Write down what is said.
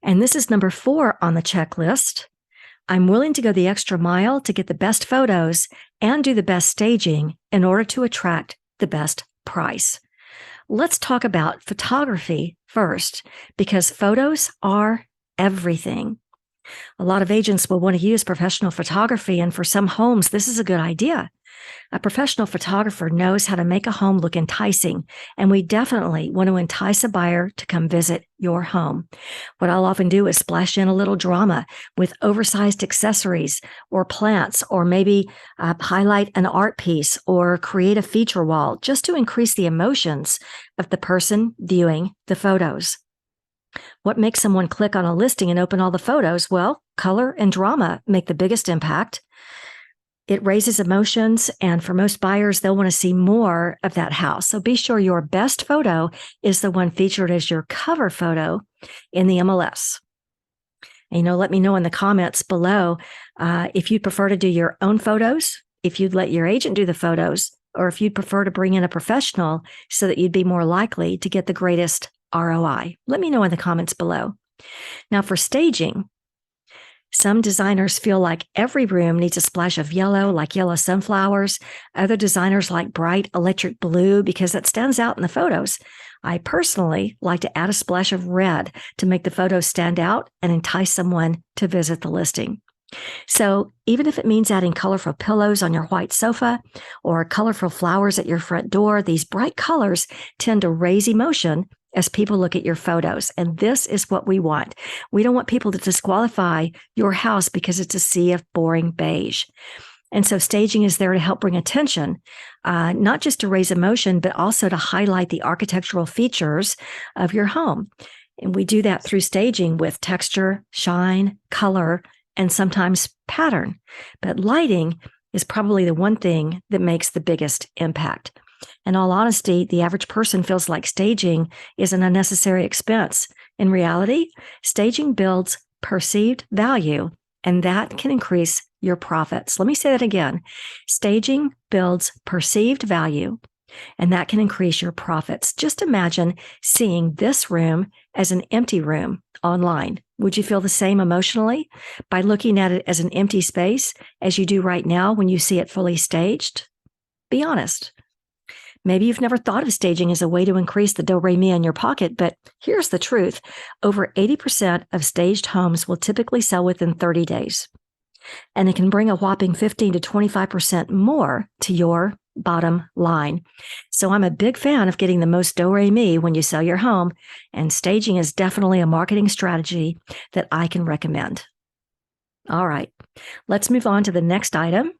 And this is number 4 on the checklist. I'm willing to go the extra mile to get the best photos and do the best staging in order to attract the best price. Let's talk about photography first, because photos are everything. A lot of agents will want to use professional photography, and for some homes, this is a good idea. A professional photographer knows how to make a home look enticing, and we definitely want to entice a buyer to come visit your home. What I'll often do is splash in a little drama with oversized accessories or plants, or maybe highlight an art piece or create a feature wall just to increase the emotions of the person viewing the photos. What makes someone click on a listing and open all the photos? Well, color and drama make the biggest impact. It raises emotions, and for most buyers, they'll want to see more of that house. So be sure your best photo is the one featured as your cover photo in the MLS. And, let me know in the comments below if you'd prefer to do your own photos, if you'd let your agent do the photos, or if you'd prefer to bring in a professional so that you'd be more likely to get the greatest ROI. Let me know in the comments below. Now, for staging, some designers feel like every room needs a splash of yellow, like yellow sunflowers. Other designers like bright electric blue because that stands out in the photos. I personally like to add a splash of red to make the photos stand out and entice someone to visit the listing. So even if it means adding colorful pillows on your white sofa or colorful flowers at your front door, these bright colors tend to raise emotion as people look at your photos. And this is what we want. We don't want people to disqualify your house because it's a sea of boring beige. And so staging is there to help bring attention, not just to raise emotion, but also to highlight the architectural features of your home. And we do that through staging with texture, shine, color, and sometimes pattern. But lighting is probably the one thing that makes the biggest impact. In all honesty, the average person feels like staging is an unnecessary expense. In reality, staging builds perceived value, and that can increase your profits. Let me say that again. Staging builds perceived value, and that can increase your profits. Just imagine seeing this room as an empty room online. Would you feel the same emotionally by looking at it as an empty space as you do right now when you see it fully staged? Be honest. Maybe you've never thought of staging as a way to increase the do-re-mi in your pocket, but here's the truth. Over 80% of staged homes will typically sell within 30 days, and it can bring a whopping 15 to 25% more to your bottom line. So I'm a big fan of getting the most do-re-mi when you sell your home, and staging is definitely a marketing strategy that I can recommend. All right, let's move on to the next item.